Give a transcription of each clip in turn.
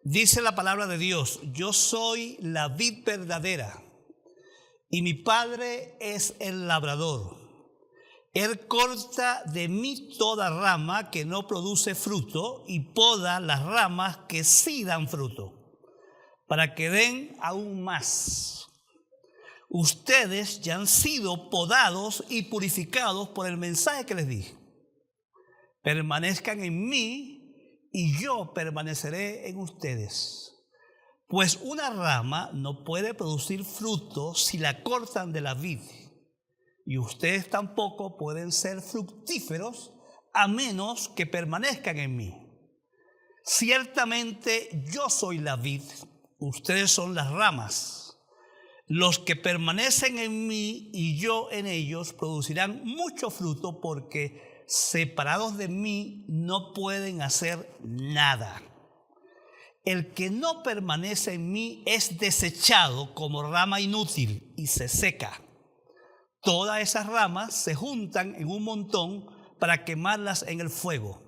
Dice la palabra de Dios: yo soy la vid verdadera y mi Padre es el labrador. Él corta de mí toda rama que no produce fruto y poda las ramas que sí dan fruto, para que den aún más. Ustedes ya han sido podados y purificados por el mensaje que les di. Permanezcan en mí y yo permaneceré en ustedes. Pues una rama no puede producir fruto si la cortan de la vid, y ustedes tampoco pueden ser fructíferos a menos que permanezcan en mí. Ciertamente yo soy la vid, ustedes son las ramas. Los que permanecen en mí y yo en ellos producirán mucho fruto, porque separados de mí no pueden hacer nada. El que no permanece en mí es desechado como rama inútil y se seca. Todas esas ramas se juntan en un montón para quemarlas en el fuego.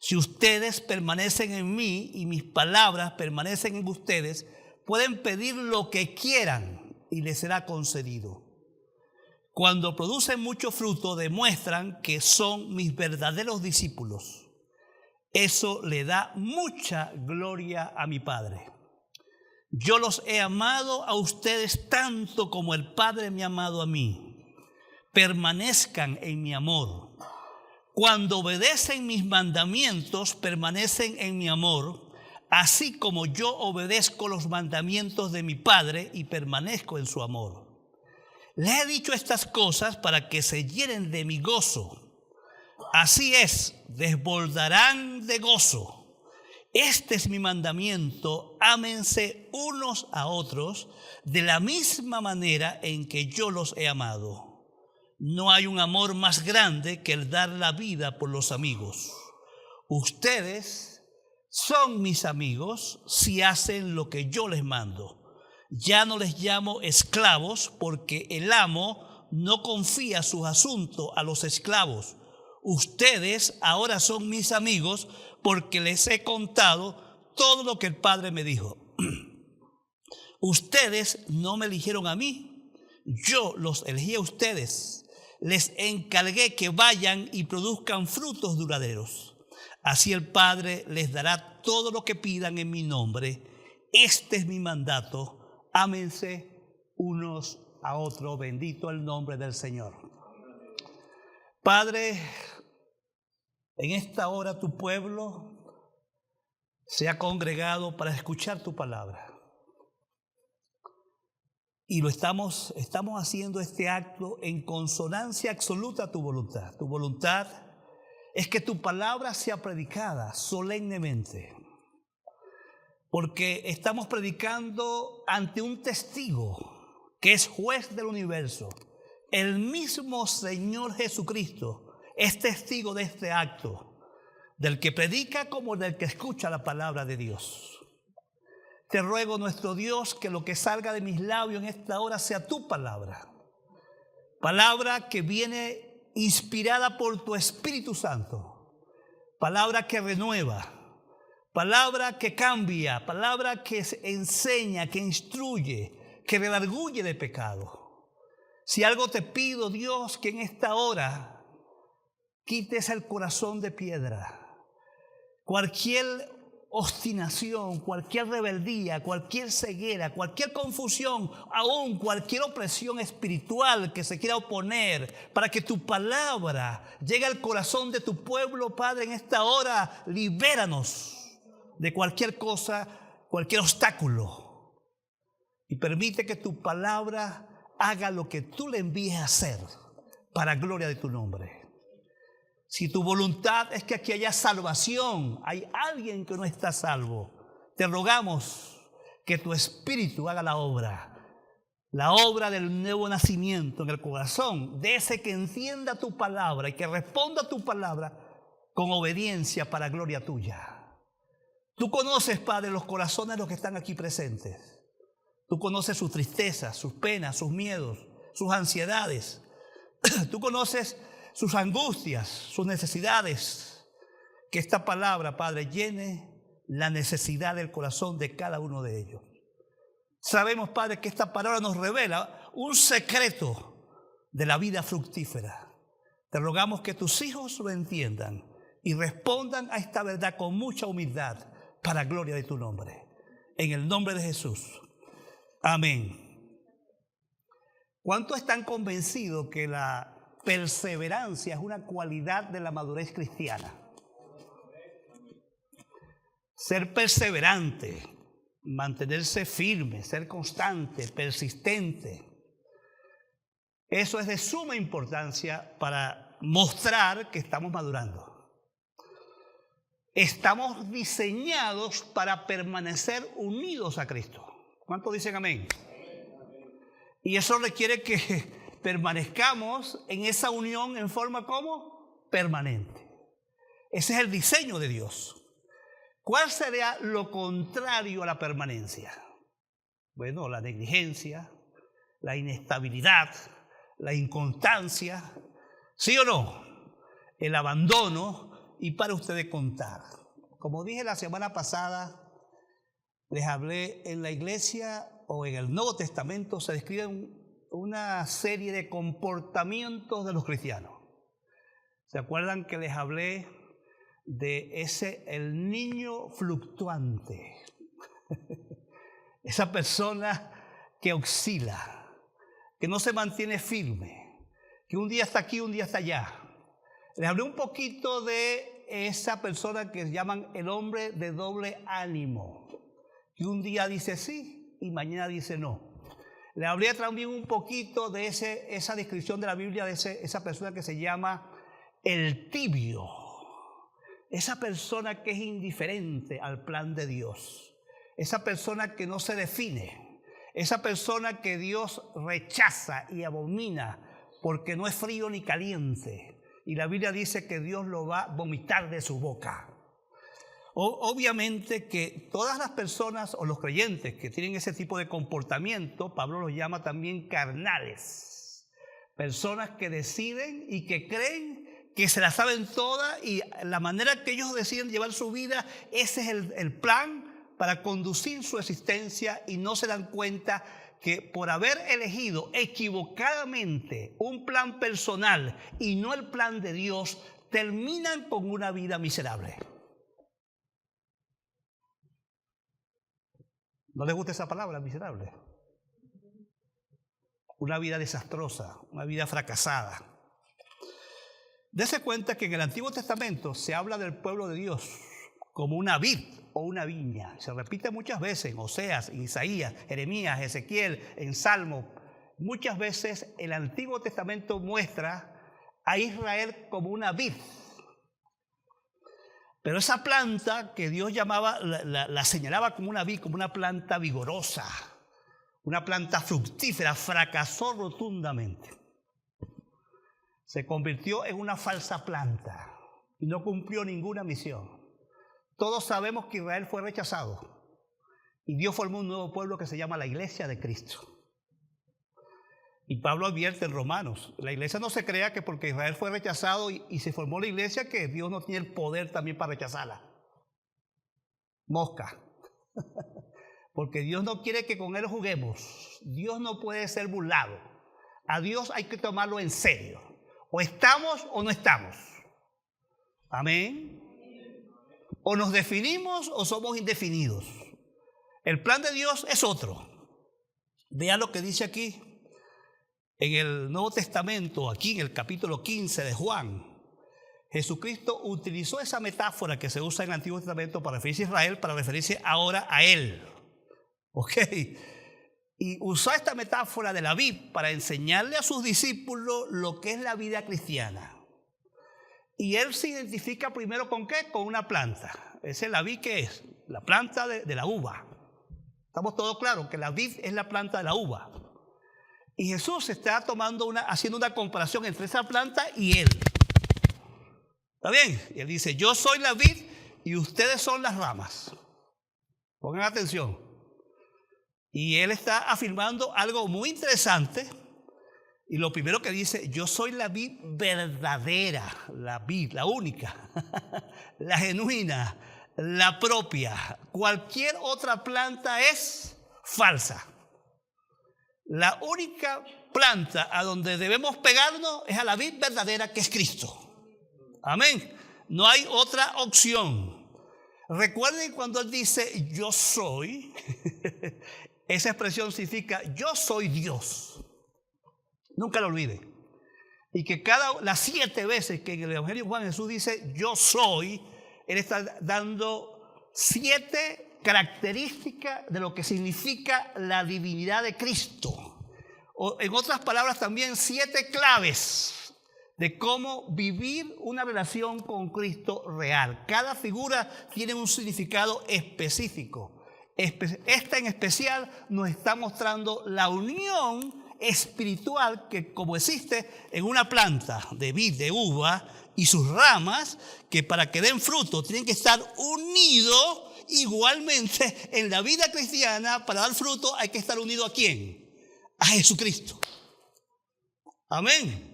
Si ustedes permanecen en mí y mis palabras permanecen en ustedes, pueden pedir lo que quieran y les será concedido. Cuando producen mucho fruto, demuestran que son mis verdaderos discípulos. Eso le da mucha gloria a mi Padre. Yo los he amado a ustedes tanto como el Padre me ha amado a mí. Permanezcan en mi amor. Cuando obedecen mis mandamientos, permanecen en mi amor, así como yo obedezco los mandamientos de mi Padre y permanezco en su amor. Les he dicho estas cosas para que se llenen de mi gozo. Así es, desbordarán de gozo. Este es mi mandamiento: ámense unos a otros de la misma manera en que yo los he amado. No hay un amor más grande que el dar la vida por los amigos. Ustedes son mis amigos si hacen lo que yo les mando. Ya no les llamo esclavos, porque el amo no confía sus asuntos a los esclavos. Ustedes ahora son mis amigos porque les he contado todo lo que el Padre me dijo. Ustedes no me eligieron a mí, yo los elegí a ustedes. Les encargué que vayan y produzcan frutos duraderos. Así el Padre les dará todo lo que pidan en mi nombre. Este es mi mandato: ámense unos a otros. Bendito el nombre del Señor. Padre, en esta hora tu pueblo se ha congregado para escuchar tu palabra. Y estamos haciendo este acto en consonancia absoluta a tu voluntad. Tu voluntad es que tu palabra sea predicada solemnemente, porque estamos predicando ante un testigo que es juez del universo. El mismo Señor Jesucristo es testigo de este acto, del que predica como del que escucha la palabra de Dios. Te ruego, nuestro Dios, que lo que salga de mis labios en esta hora sea tu palabra. Palabra que viene inspirada por tu Espíritu Santo. Palabra que renueva. Palabra que cambia, palabra que enseña, que instruye, que redarguye de pecado. Si algo te pido, Dios, que en esta hora quites el corazón de piedra. Cualquier obstinación, cualquier rebeldía, cualquier ceguera, cualquier confusión, aún cualquier opresión espiritual que se quiera oponer para que tu palabra llegue al corazón de tu pueblo, Padre, en esta hora, libéranos de cualquier cosa, cualquier obstáculo, y permite que tu palabra haga lo que tú le envíes a hacer para gloria de tu nombre. Si tu voluntad es que aquí haya salvación, hay alguien que no está salvo, te rogamos que tu Espíritu haga la obra del nuevo nacimiento en el corazón de ese que entienda tu palabra y que responda a tu palabra con obediencia para gloria tuya. Tú conoces, Padre, los corazones de los que están aquí presentes. Tú conoces sus tristezas, sus penas, sus miedos, sus ansiedades. Tú conoces sus angustias, sus necesidades. Que esta palabra, Padre, llene la necesidad del corazón de cada uno de ellos. Sabemos, Padre, que esta palabra nos revela un secreto de la vida fructífera. Te rogamos que tus hijos lo entiendan y respondan a esta verdad con mucha humildad para gloria de tu nombre. En el nombre de Jesús. Amén. ¿Cuántos están convencidos que la perseverancia es una cualidad de la madurez cristiana? Ser perseverante, mantenerse firme, ser constante, persistente. Eso es de suma importancia para mostrar que estamos madurando. Estamos diseñados para permanecer unidos a Cristo. ¿Cuántos dicen amén? Y eso requiere que permanezcamos en esa unión en forma como permanente. Ese es el diseño de Dios. ¿Cuál sería lo contrario a la permanencia? Bueno, la negligencia, la inestabilidad, la inconstancia, ¿sí o no? El abandono y para ustedes contar. Como dije la semana pasada, les hablé en la iglesia o en el Nuevo Testamento se describen una serie de comportamientos de los cristianos. ¿Se acuerdan que les hablé de el niño fluctuante? Esa persona que oscila, que no se mantiene firme, que un día está aquí, un día está allá. Les hablé un poquito de esa persona que llaman el hombre de doble ánimo, que un día dice sí y mañana dice no. Les hablé también un poquito de esa descripción de la Biblia de esa persona que se llama el tibio. Esa persona que es indiferente al plan de Dios. Esa persona que no se define. Esa persona que Dios rechaza y abomina porque no es frío ni caliente. Y la Biblia dice que Dios lo va a vomitar de su boca. Obviamente que todas las personas o los creyentes que tienen ese tipo de comportamiento, Pablo los llama también carnales. Personas que deciden y que creen que se la saben todas y la manera que ellos deciden llevar su vida, ese es el plan para conducir su existencia y no se dan cuenta que por haber elegido equivocadamente un plan personal y no el plan de Dios, terminan con una vida miserable. ¿No les gusta esa palabra, miserable? Una vida desastrosa, una vida fracasada. Dese cuenta que en el Antiguo Testamento se habla del pueblo de Dios como una vid o una viña. Se repite muchas veces en Oseas, en Isaías, Jeremías, Ezequiel, en Salmo. Muchas veces el Antiguo Testamento muestra a Israel como una vid. Pero esa planta que Dios llamaba, la señalaba como una vid, como una planta vigorosa, una planta fructífera, fracasó rotundamente. Se convirtió en una falsa planta y no cumplió ninguna misión. Todos sabemos que Israel fue rechazado y Dios formó un nuevo pueblo que se llama la Iglesia de Cristo. Y Pablo advierte en Romanos, la iglesia no se crea que porque Israel fue rechazado y se formó la iglesia que Dios no tiene el poder también para rechazarla. Mosca. Porque Dios no quiere que con él juguemos. Dios no puede ser burlado. A Dios hay que tomarlo en serio. O estamos o no estamos. Amén. O nos definimos o somos indefinidos. El plan de Dios es otro. Vean lo que dice aquí en el Nuevo Testamento, aquí en el capítulo 15 de Juan. Jesucristo utilizó esa metáfora que se usa en el Antiguo Testamento para referirse a Israel, para referirse ahora a él. ¿Ok? Y usó esta metáfora de la vid para enseñarle a sus discípulos lo que es la vida cristiana. Y él se identifica primero ¿con qué? Con una planta. Esa es la vid, ¿qué es? La planta de la uva. Estamos todos claros que la vid es la planta de la uva. Y Jesús está haciendo una comparación entre esa planta y él. ¿Está bien? Y él dice, yo soy la vid y ustedes son las ramas. Pongan atención. Y él está afirmando algo muy interesante. Y lo primero que dice, yo soy la vid verdadera, la vid, la única, la genuina, la propia. Cualquier otra planta es falsa. La única planta a donde debemos pegarnos es a la vid verdadera, que es Cristo. Amén. No hay otra opción. Recuerden cuando Él dice yo soy, esa expresión significa yo soy Dios. Nunca lo olvide. Y que las 7 veces que en el Evangelio de Juan Jesús dice yo soy, Él está dando 7 características de lo que significa la divinidad de Cristo. O en otras palabras también 7 claves de cómo vivir una relación con Cristo real. Cada figura tiene un significado específico. Esta en especial nos está mostrando la unión espiritual que como existe en una planta de vid, de uva y sus ramas, que para que den fruto tienen que estar unidos. Igualmente en la vida cristiana, para dar fruto hay que estar unido ¿a quién? A Jesucristo. Amén.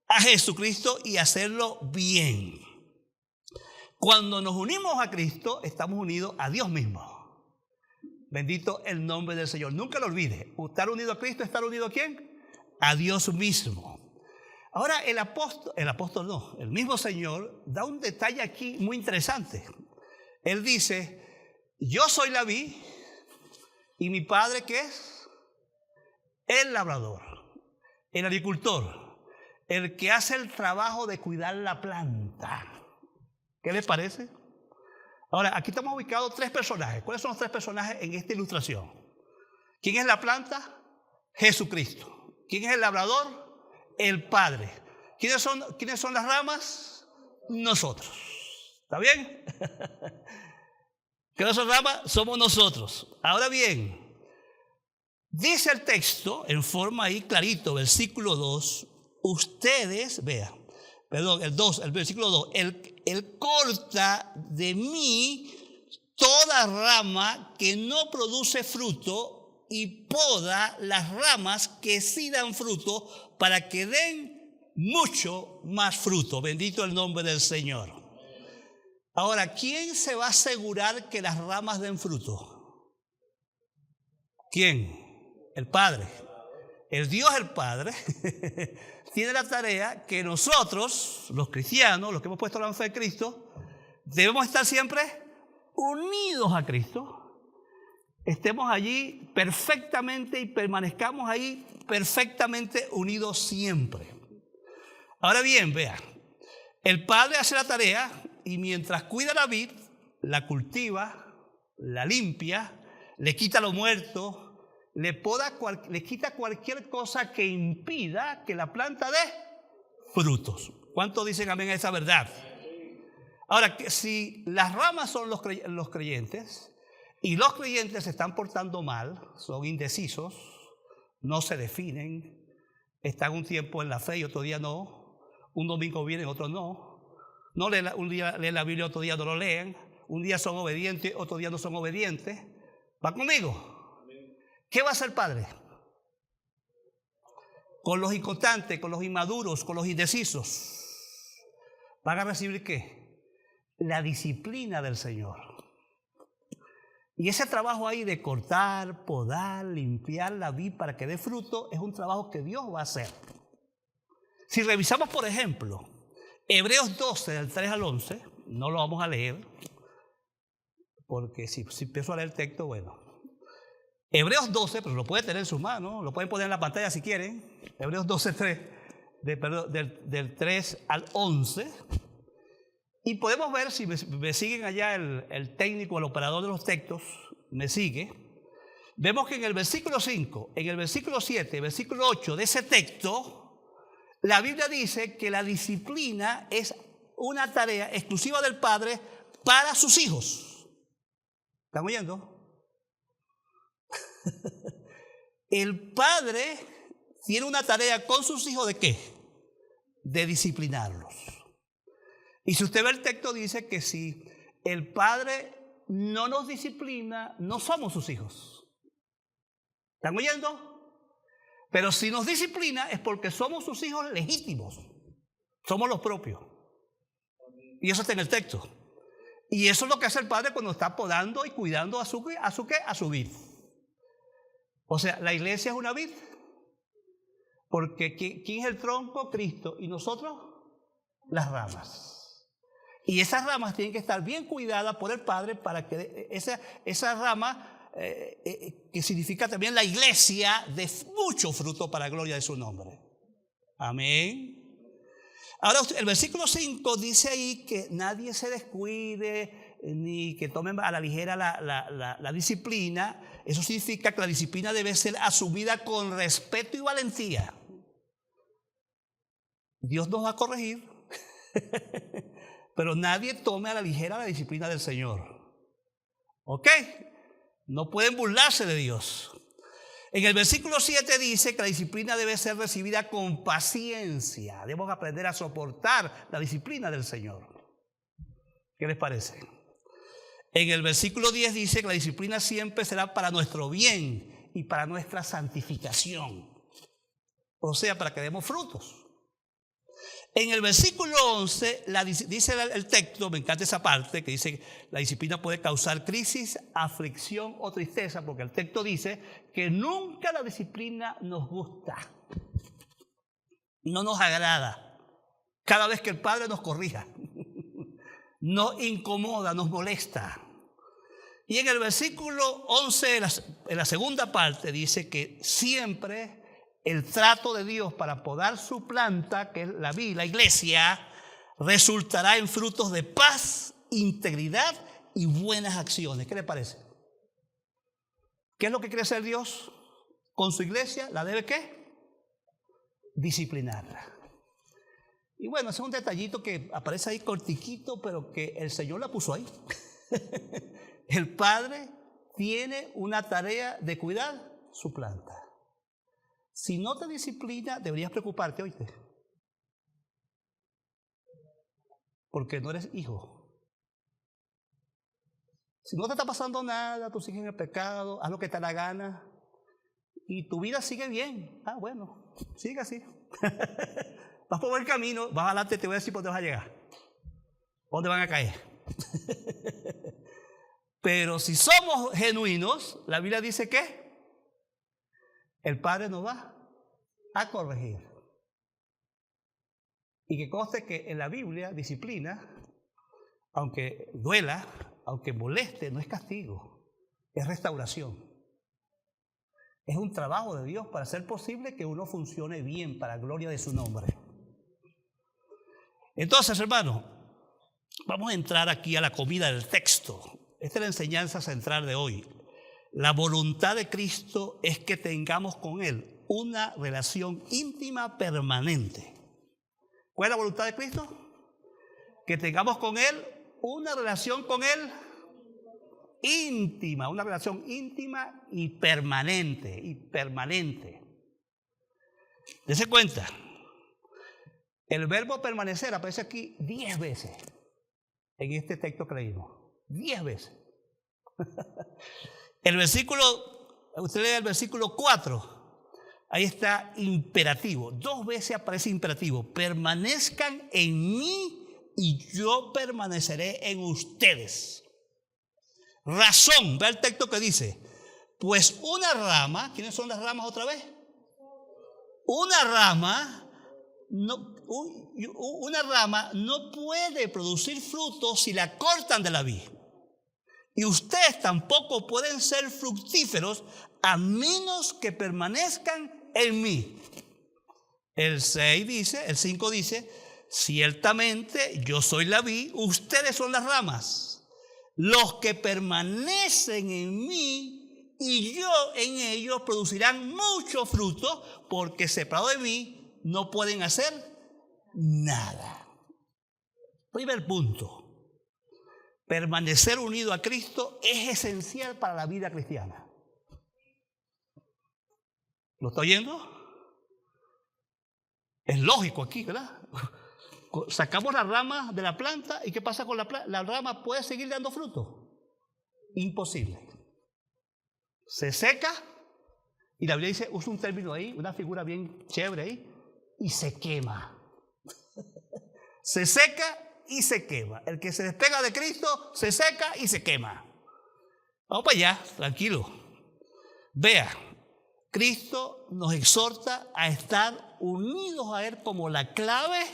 A Jesucristo y hacerlo bien. Cuando nos unimos a Cristo, estamos unidos a Dios mismo. Bendito el nombre del Señor. Nunca lo olvide. Estar unido a Cristo, ¿estar unido a quién? A Dios mismo. Ahora el mismo Señor da un detalle aquí muy interesante. Él dice, yo soy la vid y mi padre ¿qué es? El labrador, el agricultor, el que hace el trabajo de cuidar la planta. ¿Qué les parece? Ahora, aquí estamos ubicados 3 personajes. ¿Cuáles son los 3 personajes en esta ilustración? ¿Quién es la planta? Jesucristo. ¿Quién es el labrador? El Padre. ¿Quiénes son las ramas? Nosotros. ¿Está bien? ¿Quiénes son las ramas? Somos nosotros. Ahora bien, dice el texto en forma ahí clarito, versículo 2, ustedes, el versículo 2, él corta de mí toda rama que no produce fruto y poda las ramas que sí dan fruto para que den mucho más fruto. Bendito el nombre del Señor. Ahora, ¿quién se va a asegurar que las ramas den fruto? ¿Quién? El Padre. El Dios, el Padre, tiene la tarea que nosotros, los cristianos, los que hemos puesto la fe en Cristo, debemos estar siempre unidos a Cristo. Estemos allí perfectamente y permanezcamos ahí perfectamente unidos siempre. Ahora bien, vea, el Padre hace la tarea y mientras cuida la vid, la cultiva, la limpia, le quita lo muerto, le quita cualquier cosa que impida que la planta dé frutos. ¿Cuántos dicen amén a esa verdad? Ahora, si las ramas son los creyentes y los creyentes se están portando mal, son indecisos, no se definen, están un tiempo en la fe y otro día no, un domingo vienen, otro no, un día leen la Biblia, otro día no lo leen, un día son obedientes, otro día no son obedientes. ¿Va conmigo? ¿Qué va a hacer el Padre? Con los inconstantes, con los inmaduros, con los indecisos. ¿Van a recibir qué? La disciplina del Señor. Y ese trabajo ahí de cortar, podar, limpiar la vid para que dé fruto es un trabajo que Dios va a hacer. Si revisamos, por ejemplo, Hebreos 12, del 3 al 11, no lo vamos a leer, porque si empiezo a leer el texto, bueno. Hebreos 12, pero lo puede tener en sus manos, lo pueden poner en la pantalla si quieren. Hebreos 12, 3, del 3 al 11. Y podemos ver, si me siguen allá el técnico, el operador de los textos, me sigue. Vemos que en el versículo 5, en el versículo 7, versículo 8 de ese texto, la Biblia dice que la disciplina es una tarea exclusiva del Padre para sus hijos. ¿Están oyendo? El Padre tiene una tarea con sus hijos ¿de qué? De disciplinarlos. Y si usted ve el texto dice que si el Padre no nos disciplina, no somos sus hijos. ¿Están oyendo? Pero si nos disciplina es porque somos sus hijos legítimos. Somos los propios. Y eso está en el texto. Y eso es lo que hace el Padre cuando está podando y cuidando a su vid. O sea, la iglesia es una vid. Porque ¿quién es el tronco? Cristo. ¿Y nosotros? Las ramas. Y esas ramas tienen que estar bien cuidadas por el Padre para que esa rama, que significa también la iglesia, dé mucho fruto para la gloria de su nombre. Amén. Ahora, el versículo 5 dice ahí que nadie se descuide ni que tomen a la ligera la disciplina. Eso significa que la disciplina debe ser asumida con respeto y valentía. Dios nos va a corregir, pero nadie tome a la ligera la disciplina del Señor. ¿Ok? No pueden burlarse de Dios. En el versículo 7 dice que la disciplina debe ser recibida con paciencia. Debemos aprender a soportar la disciplina del Señor. ¿Qué les parece? En el versículo 10 dice que la disciplina siempre será para nuestro bien y para nuestra santificación. O sea, para que demos frutos. En el versículo 11 dice el texto, me encanta esa parte, que dice que la disciplina puede causar crisis, aflicción o tristeza, porque el texto dice que nunca la disciplina nos gusta, no nos agrada. Cada vez que el Padre nos corrija, nos incomoda, nos molesta. Y en el versículo 11, en la segunda parte, dice que siempre el trato de Dios para podar su planta, que es la iglesia, resultará en frutos de paz, integridad y buenas acciones. ¿Qué le parece? ¿Qué es lo que quiere hacer Dios con su iglesia? ¿La debe qué? Disciplinarla. Y bueno, ese es un detallito que aparece ahí cortiquito, pero que el Señor la puso ahí. El Padre tiene una tarea de cuidar su planta. Si no te disciplina, deberías preocuparte, oíste. Porque no eres hijo. Si no te está pasando nada, tú sigues en el pecado, haz lo que te da la gana y tu vida sigue bien. Ah, bueno, sigue así. Vas por buen camino, vas adelante, te voy a decir por dónde vas a llegar. ¿Dónde van a caer? Pero si somos genuinos, la Biblia dice que el Padre nos va a corregir. Y que conste que en la Biblia, disciplina, aunque duela, aunque moleste, no es castigo, es restauración. Es un trabajo de Dios para hacer posible que uno funcione bien para la gloria de su nombre. Entonces, hermanos, vamos a entrar aquí a la comida del texto. Esta es la enseñanza central de hoy. La voluntad de Cristo es que tengamos con Él una relación íntima permanente. ¿Cuál es la voluntad de Cristo? Que tengamos con Él una relación con Él íntima, una relación íntima y permanente, Dese cuenta, el verbo permanecer aparece aquí 10 veces en este texto que leímos. 10 veces. El versículo, usted lee el versículo 4, ahí está imperativo. 2 veces aparece imperativo. Permanezcan en mí y yo permaneceré en ustedes. Razón, ve el texto que dice, pues una rama, ¿quiénes son las ramas otra vez? Una rama no puede producir frutos si la cortan de la vid. Y ustedes tampoco pueden ser fructíferos a menos que permanezcan en mí. El 5 dice, ciertamente yo soy la vid, ustedes son las ramas. Los que permanecen en mí y yo en ellos producirán mucho fruto, porque separados de mí no pueden hacer nada. Primer punto. Permanecer unido a Cristo es esencial para la vida cristiana. ¿Lo está oyendo? Es lógico aquí, ¿verdad? Sacamos las ramas de la planta y ¿qué pasa con la planta? ¿La rama puede seguir dando fruto? Imposible. Se seca y la Biblia dice, usa un término ahí, una figura bien chévere ahí, y se quema. Se seca y se quema. El que se despega de Cristo se seca y se quema. Vamos para allá, tranquilo. Vea, Cristo nos exhorta a estar unidos a Él como la clave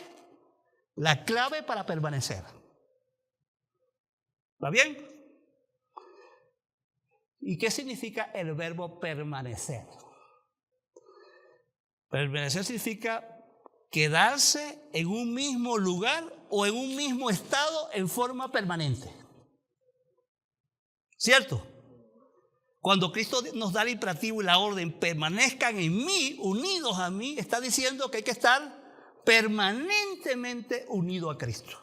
para permanecer. ¿Va bien? ¿Y qué significa el verbo permanecer? Permanecer significa quedarse en un mismo lugar o en un mismo estado en forma permanente. ¿Cierto? Cuando Cristo nos da el imperativo y la orden, permanezcan en mí, unidos a mí, está diciendo que hay que estar permanentemente unido a Cristo.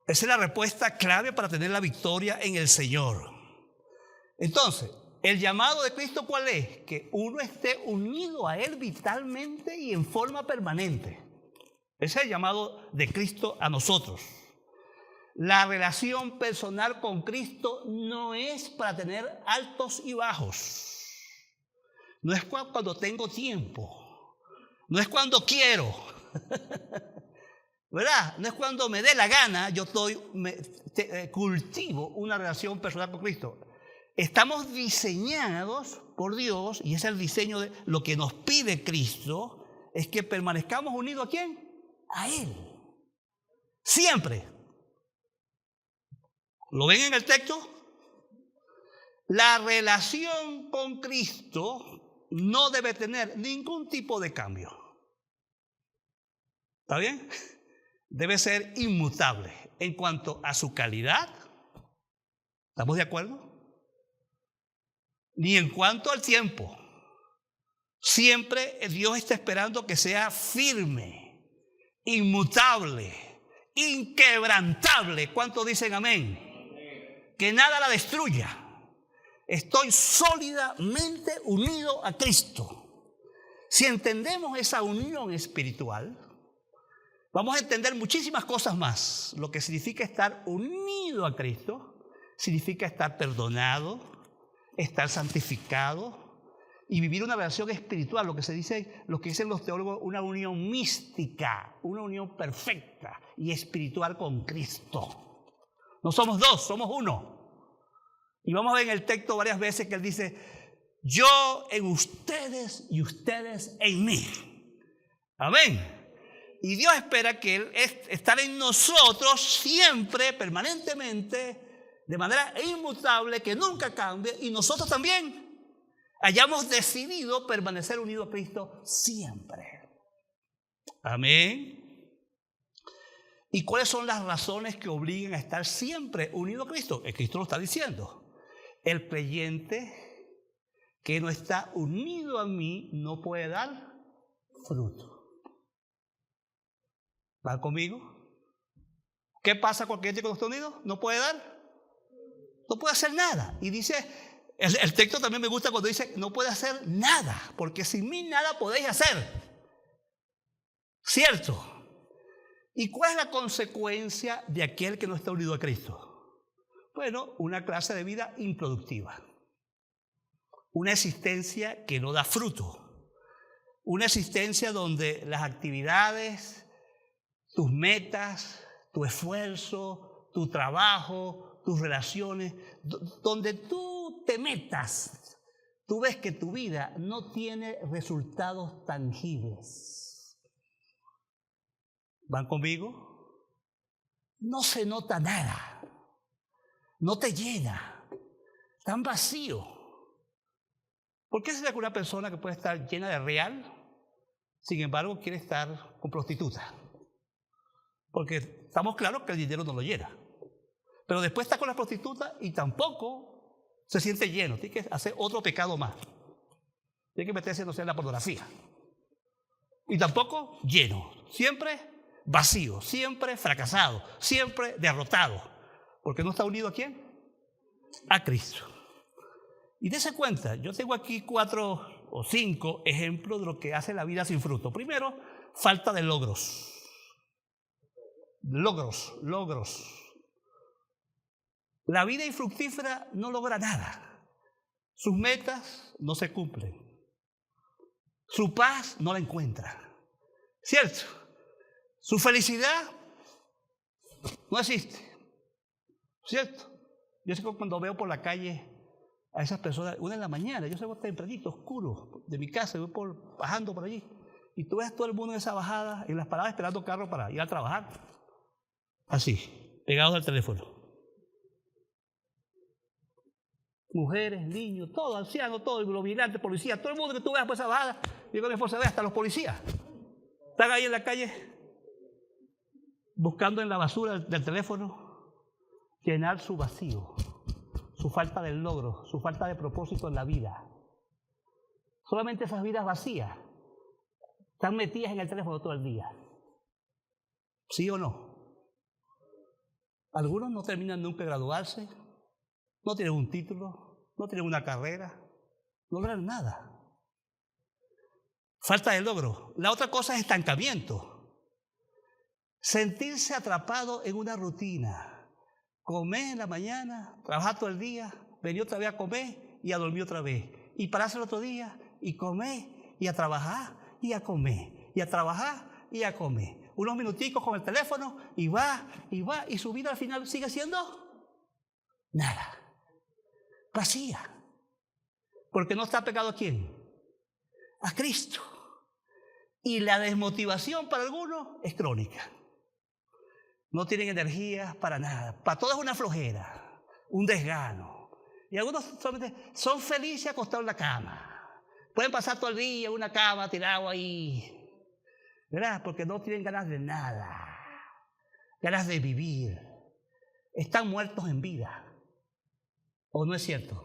Esa es la respuesta clave para tener la victoria en el Señor. Entonces, el llamado de Cristo, ¿cuál es? Que uno esté unido a Él vitalmente y en forma permanente. Ese es el llamado de Cristo a nosotros. La relación personal con Cristo no es para tener altos y bajos. No es cuando tengo tiempo. No es cuando quiero. ¿Verdad? No es cuando me dé la gana, yo cultivo una relación personal con Cristo. Estamos diseñados por Dios, y ese es el diseño de lo que nos pide Cristo, es que permanezcamos unidos ¿a quién? A Él. Siempre. ¿Lo ven en el texto? La relación con Cristo no debe tener ningún tipo de cambio. ¿Está bien? Debe ser inmutable en cuanto a su calidad. ¿Estamos de acuerdo? Ni en cuanto al tiempo. Siempre Dios está esperando que sea firme, inmutable, inquebrantable. ¿Cuántos dicen amén? Que nada la destruya. Estoy sólidamente unido a Cristo. Si entendemos esa unión espiritual, vamos a entender muchísimas cosas más. Lo que significa estar unido a Cristo significa estar perdonado, estar santificado y vivir una relación espiritual, lo que dicen los teólogos, una unión mística, una unión perfecta y espiritual con Cristo. No somos dos, somos uno. Y vamos a ver en el texto varias veces que él dice, yo en ustedes y ustedes en mí. Amén. Y Dios espera que Él estar en nosotros siempre, permanentemente, de manera inmutable, que nunca cambie, y nosotros también hayamos decidido permanecer unidos a Cristo siempre. Amén. ¿Y cuáles son las razones que obligan a estar siempre unido a Cristo? El Cristo lo está diciendo. El creyente que no está unido a mí no puede dar fruto. ¿Va conmigo? ¿Qué pasa con el creyente que no está unido? No puede dar. No puede hacer nada. Y dice, el texto también me gusta cuando dice, no puede hacer nada, porque sin mí nada podéis hacer. ¿Cierto? ¿Y cuál es la consecuencia de aquel que no está unido a Cristo? Bueno, una clase de vida improductiva. Una existencia que no da fruto. Una existencia donde las actividades, tus metas, tu esfuerzo, tu trabajo, tus relaciones, donde tú te metas, tú ves que tu vida no tiene resultados tangibles. ¿Van conmigo? No se nota nada. No te llena. Tan vacío. ¿Por qué será que una persona que puede estar llena de real, sin embargo, quiere estar con prostituta? Porque estamos claros que el dinero no lo llena. Pero después está con la prostituta y tampoco se siente lleno. Tiene que hacer otro pecado más. Tiene que meterse, no sé, en la pornografía. Y tampoco lleno. Siempre vacío, siempre fracasado, siempre derrotado. Porque no está unido ¿a quién? A Cristo. Y dése cuenta, yo tengo aquí 4 o 5 ejemplos de lo que hace la vida sin fruto. Primero, falta de logros. Logros. La vida infructífera no logra nada. Sus metas no se cumplen. Su paz no la encuentra. ¿Cierto? Su felicidad no existe, ¿cierto? Yo sé que cuando veo por la calle a esas personas, 1 de la mañana, yo salgo tempranito, oscuro, de mi casa, voy bajando por allí, y tú ves a todo el mundo en esa bajada, en las paradas esperando carro para ir a trabajar, así, pegados al teléfono. Mujeres, niños, todo, ancianos, todo, los vigilantes, policías, todo el mundo que tú veas por esa bajada, yo con mi esposa ve hasta los policías, están ahí en la calle buscando en la basura del teléfono llenar su vacío, su falta de logro, su falta de propósito en la vida. Solamente esas vidas vacías están metidas en el teléfono todo el día. ¿Sí o no? Algunos no terminan nunca de graduarse, no tienen un título, no tienen una carrera, no logran nada. Falta de logro. La otra cosa es estancamiento. Sentirse atrapado en una rutina. Comer en la mañana, trabajar todo el día, venir otra vez a comer y a dormir otra vez. Y pararse el otro día y comer y a trabajar y a comer. Y a trabajar y a comer. Unos minuticos con el teléfono y va, y su vida al final sigue siendo nada. Vacía. Porque no está pegado ¿a quién? A Cristo. Y la desmotivación para algunos es crónica. No tienen energía para nada. Para todos es una flojera, un desgano. Y algunos solamente son felices acostados en la cama. Pueden pasar todo el día en una cama tirado ahí, ¿verdad? Porque no tienen ganas de nada, ganas de vivir. Están muertos en vida. ¿O no es cierto?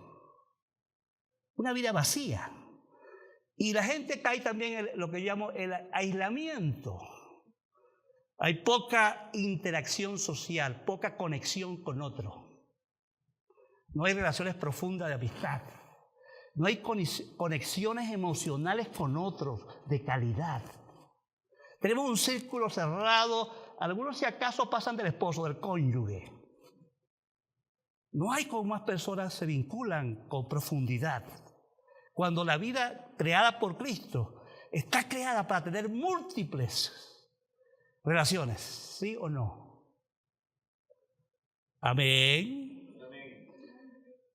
Una vida vacía. Y la gente cae también en lo que yo llamo el aislamiento. Hay poca interacción social, poca conexión con otro. No hay relaciones profundas de amistad. No hay conexiones emocionales con otros de calidad. Tenemos un círculo cerrado. Algunos si acaso pasan del esposo, del cónyuge. No hay como más personas se vinculan con profundidad. Cuando la vida creada por Cristo está creada para tener múltiples relaciones, ¿sí o no? Amén.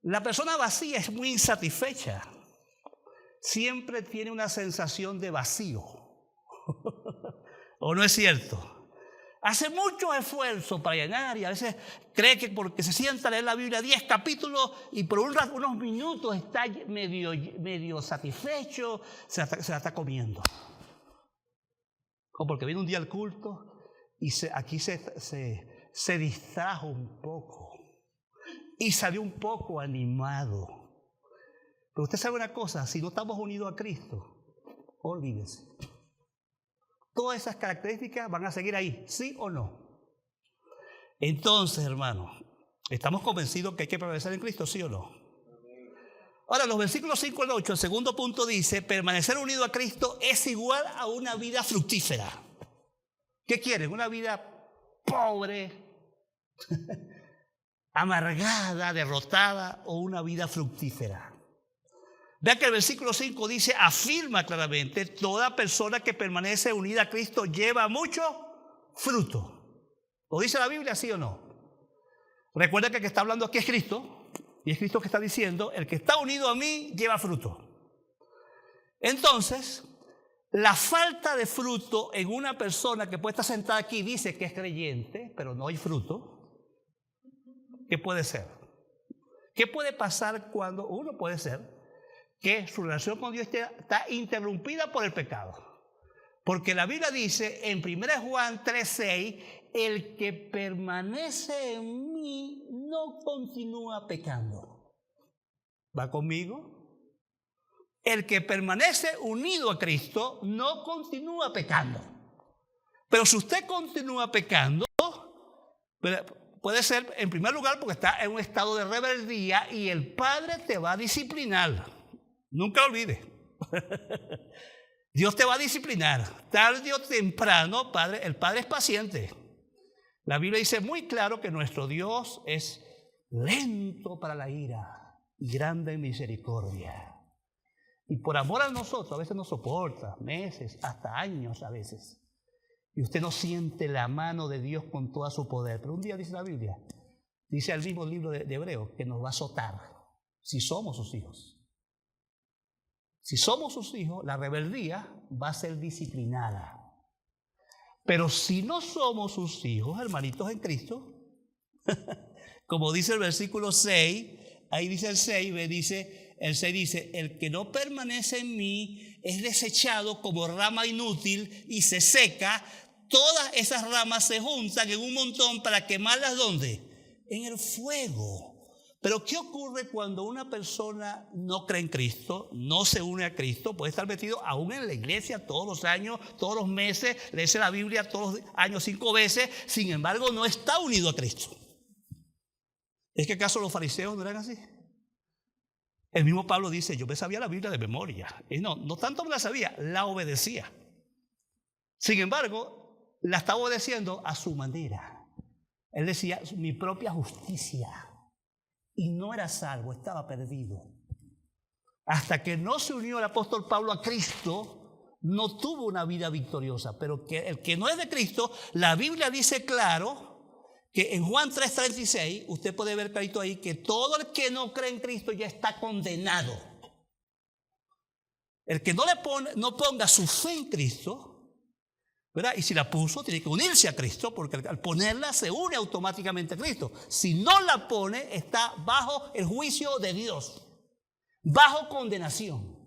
La persona vacía es muy insatisfecha. Siempre tiene una sensación de vacío. ¿O no es cierto? Hace mucho esfuerzo para llenar y a veces cree que porque se sienta a leer la Biblia 10 capítulos y por unos minutos está medio satisfecho, se la está comiendo. O porque viene un día al culto y aquí se distrajo un poco y salió un poco animado. Pero usted sabe una cosa, si no estamos unidos a Cristo, olvídese. Todas esas características van a seguir ahí, ¿sí o no? Entonces, hermanos, ¿estamos convencidos que hay que permanecer en Cristo, sí o no? Ahora, los versículos 5 al 8, el segundo punto dice, permanecer unido a Cristo es igual a una vida fructífera. ¿Qué quieren? ¿Una vida pobre, amargada, derrotada o una vida fructífera? Vean que el versículo 5 dice, afirma claramente, toda persona que permanece unida a Cristo lleva mucho fruto. ¿Lo dice la Biblia, sí o no? Recuerda que el que está hablando aquí es Cristo. Y es Cristo que está diciendo, el que está unido a mí lleva fruto. Entonces, la falta de fruto en una persona que puede estar sentada aquí dice que es creyente, pero no hay fruto. ¿Qué puede ser? ¿Qué puede pasar cuando uno puede ser que su relación con Dios está interrumpida por el pecado? Porque la Biblia dice en 1 Juan 3:6, el que permanece en mí no continúa pecando. ¿Va conmigo? El que permanece unido a Cristo no continúa pecando. Pero si usted continúa pecando, puede ser en primer lugar porque está en un estado de rebeldía y el Padre te va a disciplinar. Nunca olvide. Dios te va a disciplinar. Tarde o temprano, el Padre es paciente. La Biblia dice muy claro que nuestro Dios es lento para la ira y grande en misericordia. Y por amor a nosotros, a veces nos soporta, meses, hasta años a veces. y usted no siente la mano de Dios con todo su poder. Pero un día dice la Biblia, dice el mismo libro de Hebreos, que nos va a azotar si somos sus hijos. Si somos sus hijos, la rebeldía va a ser disciplinada. Pero si no somos sus hijos, hermanitos en Cristo, como dice el versículo 6, ahí dice el 6 dice, el que no permanece en mí es desechado como rama inútil y se seca. Todas esas ramas se juntan en un montón para quemarlas, ¿dónde? En el fuego. Pero ¿qué ocurre cuando una persona no cree en Cristo, no se une a Cristo? Puede estar metido aún en la iglesia todos los años, todos los meses, leerse la Biblia todos los años 5 veces, sin embargo no está unido a Cristo. ¿Es que acaso los fariseos no eran así? El mismo Pablo dice, yo me sabía la Biblia de memoria. Y no tanto me la sabía, la obedecía. Sin embargo, la estaba obedeciendo a su manera. Él decía, mi propia justicia. Y no era salvo, estaba perdido. Hasta que no se unió el apóstol Pablo a Cristo, no tuvo una vida victoriosa. Pero el que no es de Cristo, la Biblia dice claro que en Juan 3:36, usted puede ver clarito ahí, que todo el que no cree en Cristo ya está condenado. El que no ponga su fe en Cristo, ¿verdad? Y si la puso, tiene que unirse a Cristo, porque al ponerla se une automáticamente a Cristo. Si no la pone, está bajo el juicio de Dios, bajo condenación.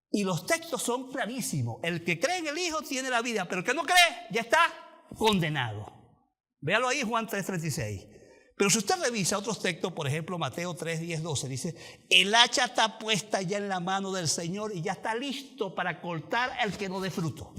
Y los textos son clarísimos. El que cree en el Hijo tiene la vida, pero el que no cree ya está condenado. Véalo ahí, Juan 3:36. Pero si usted revisa otros textos, por ejemplo, Mateo 3:10-12, dice, el hacha está puesta ya en la mano del Señor y ya está listo para cortar al que no dé fruto.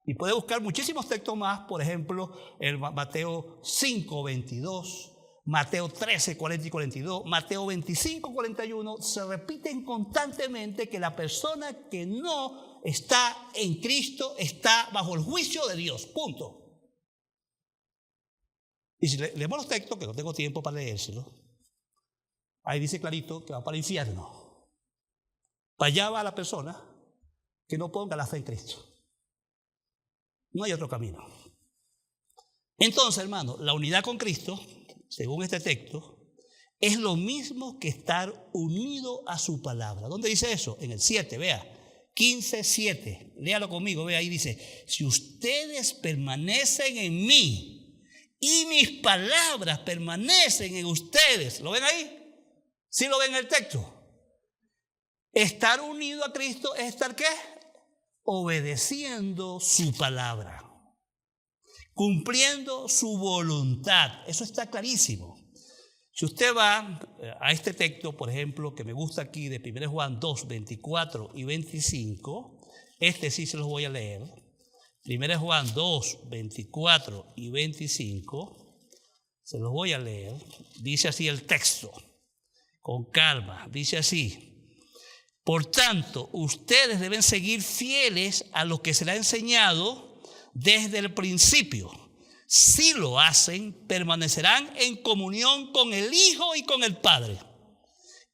Y puede buscar muchísimos textos más, por ejemplo, el Mateo 5:22, Mateo 13:40 y 42, Mateo 25:41, se repiten constantemente que la persona que no está en Cristo está bajo el juicio de Dios, punto. Y si leemos los textos, que no tengo tiempo para leérselos, ahí dice clarito que va para el infierno. Para allá va la persona que no ponga la fe en Cristo. No hay otro camino. Entonces, hermano, la unidad con Cristo, según este texto, es lo mismo que estar unido a su palabra. ¿Dónde dice eso? En el 7, vea. 15:7. Léalo conmigo, vea, ahí dice, si ustedes permanecen en mí y mis palabras permanecen en ustedes. ¿Lo ven ahí? ¿Sí lo ven en el texto? Estar unido a Cristo es estar ¿qué? Obedeciendo su palabra, cumpliendo su voluntad. Eso está clarísimo. Si usted va a este texto, por ejemplo, que me gusta aquí de 1 Juan 2, 24 y 25, este sí se los voy a leer. 1 Juan 2, 24 y 25, se los voy a leer. Dice así el texto, con calma, dice así. Por tanto, ustedes deben seguir fieles a lo que se les ha enseñado desde el principio. Si lo hacen, permanecerán en comunión con el Hijo y con el Padre.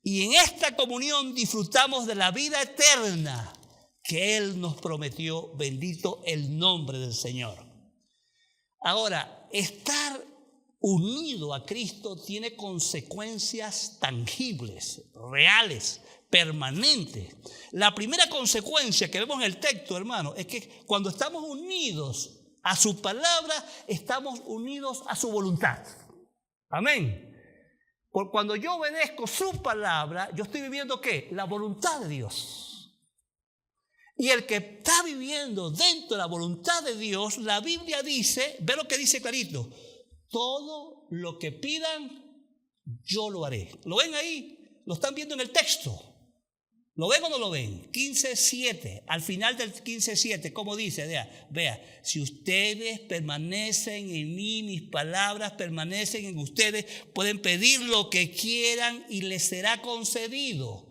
Y en esta comunión disfrutamos de la vida eterna que Él nos prometió. Bendito el nombre del Señor. Ahora, estar unido a Cristo tiene consecuencias tangibles, reales, permanentes. La primera consecuencia que vemos en el texto, hermano, es que cuando estamos unidos a su palabra, estamos unidos a su voluntad. Amén. Por cuando yo obedezco su palabra, yo estoy viviendo ¿qué? La voluntad de Dios. Y el que está viviendo dentro de la voluntad de Dios, la Biblia dice, ve lo que dice clarito, todo lo que pidan, yo lo haré. ¿Lo ven ahí? ¿Lo están viendo en el texto? ¿Lo ven o no lo ven? 15:7, al final del 15:7, ¿cómo dice? Vea, si ustedes permanecen en mí, mis palabras permanecen en ustedes, pueden pedir lo que quieran y les será concedido.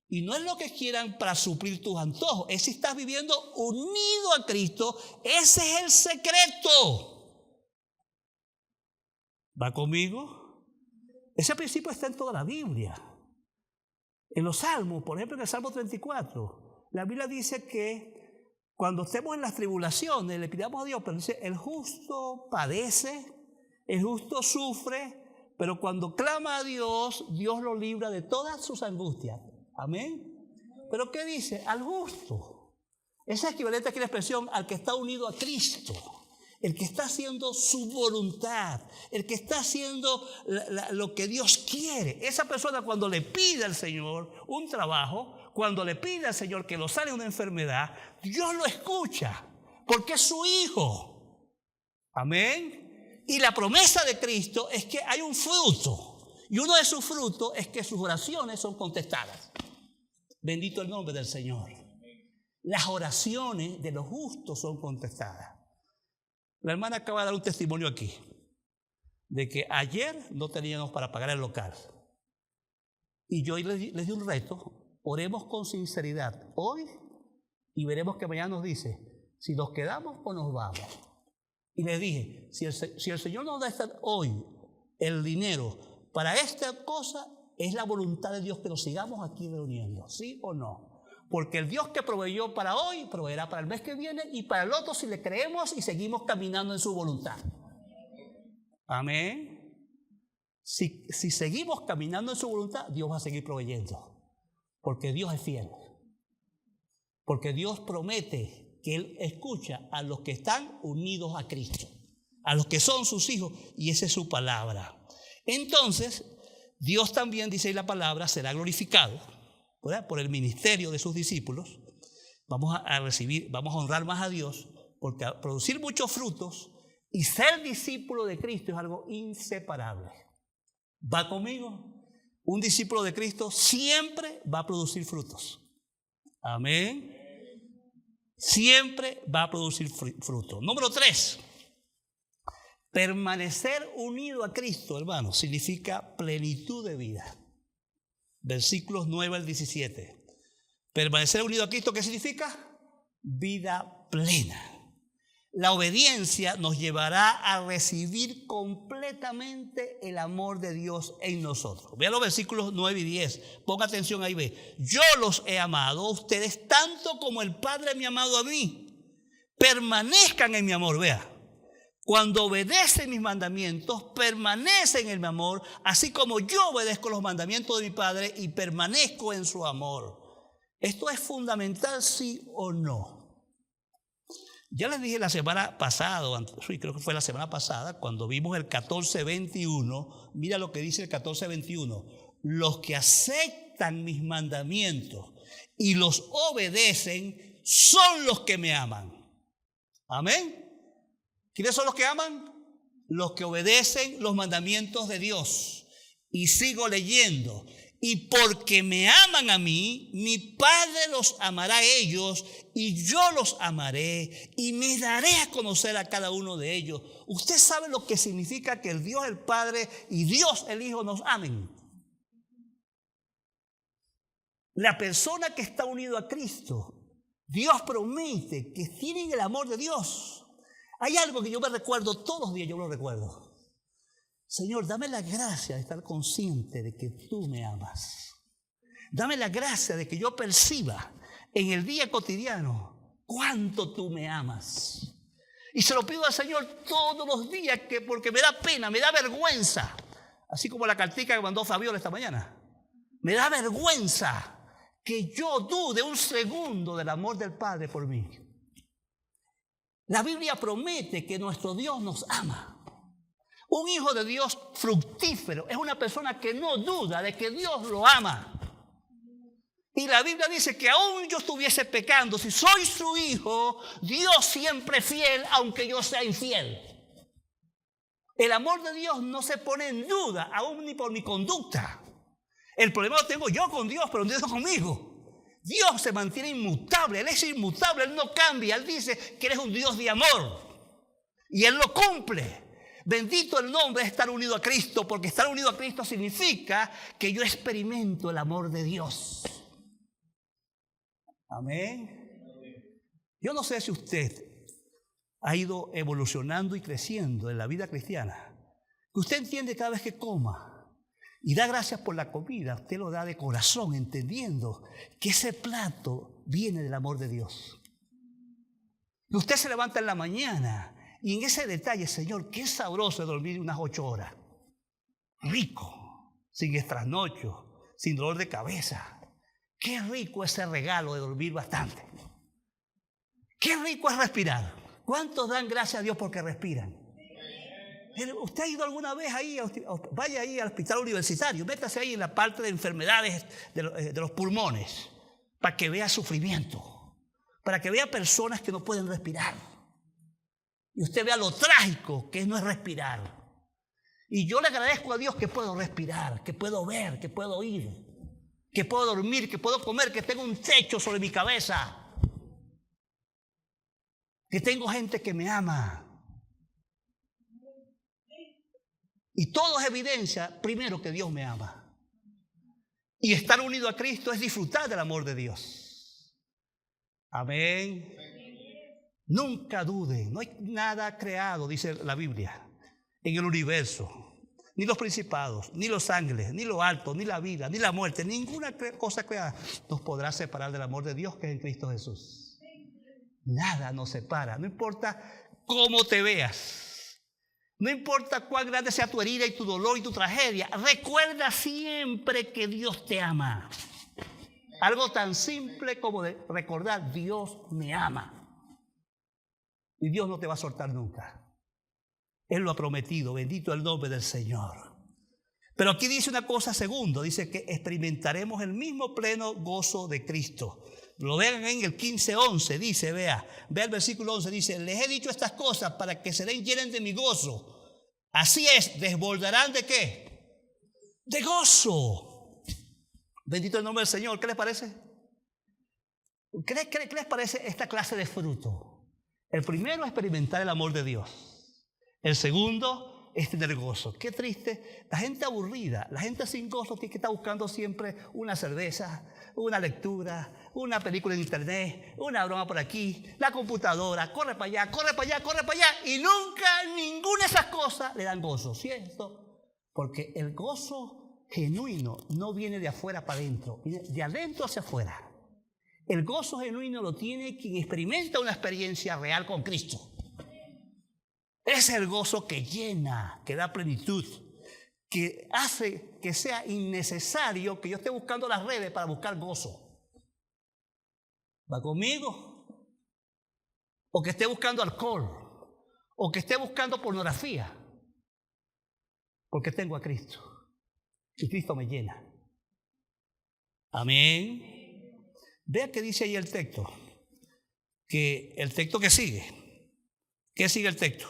Y no es lo que quieran para suplir tus antojos, es si estás viviendo unido a Cristo, ese es el secreto. ¿Va conmigo? Ese principio está en toda la Biblia. En los salmos, por ejemplo en el Salmo 34, la Biblia dice que cuando estemos en las tribulaciones, le pidamos a Dios, pero dice, el justo padece, el justo sufre, pero cuando clama a Dios, Dios lo libra de todas sus angustias. Amén. Pero ¿qué dice? Al justo. Esa es equivalente aquí a la expresión al que está unido a Cristo. El que está haciendo su voluntad, el que está haciendo lo que Dios quiere. Esa persona cuando le pide al Señor un trabajo, cuando le pide al Señor que lo sane de una enfermedad, Dios lo escucha, porque es su hijo. Amén. Y la promesa de Cristo es que hay un fruto, y uno de sus frutos es que sus oraciones son contestadas. Bendito el nombre del Señor. Las oraciones de los justos son contestadas. La hermana acaba de dar un testimonio aquí, de que ayer no teníamos para pagar el local. Y yo les di un reto, oremos con sinceridad hoy y veremos que mañana nos dice si nos quedamos o nos vamos. Y les dije, si el Señor nos da hoy el dinero para esta cosa, es la voluntad de Dios que nos sigamos aquí reuniendo, ¿sí o no? Porque el Dios que proveyó para hoy, proveerá para el mes que viene y para el otro si le creemos y seguimos caminando en su voluntad. Amén. Si seguimos caminando en su voluntad, Dios va a seguir proveyendo. Porque Dios es fiel. Porque Dios promete que Él escucha a los que están unidos a Cristo, a los que son sus hijos, y esa es su palabra. Entonces, Dios también, dice ahí la palabra, será glorificado, ¿verdad?, por el ministerio de sus discípulos. Vamos a honrar más a Dios, porque producir muchos frutos y ser discípulo de Cristo es algo inseparable. ¿Va conmigo? Un discípulo de Cristo siempre va a producir frutos. Amén. Siempre va a producir frutos. Número 3. Permanecer unido a Cristo, hermanos, significa plenitud de vida. Versículos 9 al 17. Permanecer unido a Cristo, ¿qué significa? Vida plena. La obediencia nos llevará a recibir completamente el amor de Dios en nosotros. Vean los versículos 9 y 10. Ponga atención ahí, ve. Yo los he amado a ustedes tanto como el Padre me ha amado a mí. Permanezcan en mi amor, vea. Cuando obedecen mis mandamientos, permanecen en mi amor, así como yo obedezco los mandamientos de mi Padre y permanezco en su amor. ¿Esto es fundamental, sí o no? Ya les dije la semana pasada, creo que fue la semana pasada, cuando vimos el 14:21, mira lo que dice el 14:21. Los que aceptan mis mandamientos y los obedecen son los que me aman. Amén. ¿Quiénes son los que aman? Los que obedecen los mandamientos de Dios. Y sigo leyendo. Y porque me aman a mí, mi Padre los amará a ellos, y yo los amaré, y me daré a conocer a cada uno de ellos. ¿Usted sabe lo que significa que el Dios el Padre y Dios el Hijo nos amen? La persona que está unido a Cristo, Dios promete que tienen el amor de Dios. Hay algo que yo me recuerdo todos los días, yo lo recuerdo. Señor, dame la gracia de estar consciente de que tú me amas. Dame la gracia de que yo perciba en el día cotidiano cuánto tú me amas. Y se lo pido al Señor todos los días porque me da pena, me da vergüenza. Así como la cartica que mandó Fabiola esta mañana. Me da vergüenza que yo dude un segundo del amor del Padre por mí. La Biblia promete que nuestro Dios nos ama. Un hijo de Dios fructífero es una persona que no duda de que Dios lo ama. Y la Biblia dice que aún yo estuviese pecando, si soy su hijo, Dios siempre es fiel aunque yo sea infiel. El amor de Dios no se pone en duda aún ni por mi conducta. El problema lo tengo yo con Dios, pero Dios no conmigo. Dios se mantiene inmutable, Él es inmutable, Él no cambia. Él dice que Él es un Dios de amor y Él lo cumple. Bendito el nombre de estar unido a Cristo, porque estar unido a Cristo significa que yo experimento el amor de Dios. Amén. Yo no sé si usted ha ido evolucionando y creciendo en la vida cristiana. Usted entiende cada vez que coma y da gracias por la comida, usted lo da de corazón, entendiendo que ese plato viene del amor de Dios. Usted se levanta en la mañana y en ese detalle, Señor, qué sabroso es dormir unas 8 horas. Rico, sin trasnocho, sin dolor de cabeza. Qué rico ese regalo de dormir bastante. Qué rico es respirar. ¿Cuántos dan gracias a Dios porque respiran? ¿Usted ha ido alguna vez ahí? Vaya ahí al hospital universitario, métase ahí en la parte de enfermedades de los pulmones, para que vea sufrimiento, para que vea personas que no pueden respirar. Y usted vea lo trágico que no es respirar. Y yo le agradezco a Dios que puedo respirar, que puedo ver, que puedo oír, que puedo dormir, que puedo comer, que tengo un techo sobre mi cabeza, que tengo gente que me ama. Y todo es evidencia, primero, que Dios me ama. Y estar unido a Cristo es disfrutar del amor de Dios. Amén. Nunca dude, no hay nada creado, dice la Biblia, en el universo, ni los principados, ni los ángeles, ni lo alto, ni la vida, ni la muerte, ninguna cosa creada nos podrá separar del amor de Dios que es en Cristo Jesús. Nada nos separa, no importa cómo te veas, no importa cuán grande sea tu herida y tu dolor y tu tragedia, recuerda siempre que Dios te ama. Algo tan simple como de recordar, Dios me ama. Y Dios no te va a soltar nunca. Él lo ha prometido, bendito el nombre del Señor. Pero aquí dice una cosa segundo, dice que experimentaremos el mismo pleno gozo de Cristo. Lo vean en el 15:11, dice, vea el versículo 11, dice, les he dicho estas cosas para que se den llenen de mi gozo. Así es, desbordarán ¿de qué? De gozo. Bendito el nombre del Señor. ¿Qué les parece? ¿Qué les parece esta clase de fruto? El primero, experimentar el amor de Dios. El segundo es tener gozo. Qué triste. La gente aburrida, la gente sin gozo tiene que estar buscando siempre una cerveza, una lectura, una película en internet, una broma por aquí, la computadora, corre para allá, corre para allá, corre para allá. Y nunca ninguna de esas cosas le dan gozo, ¿cierto? Porque el gozo genuino no viene de afuera para adentro, viene de adentro hacia afuera. El gozo genuino lo tiene quien experimenta una experiencia real con Cristo. Es el gozo que llena, que da plenitud, que hace que sea innecesario que yo esté buscando las redes para buscar gozo. ¿Va conmigo? O que esté buscando alcohol, o que esté buscando pornografía, porque tengo a Cristo y Cristo me llena. Amén. Vea que dice ahí el texto, que el texto que sigue. ¿Qué sigue el texto?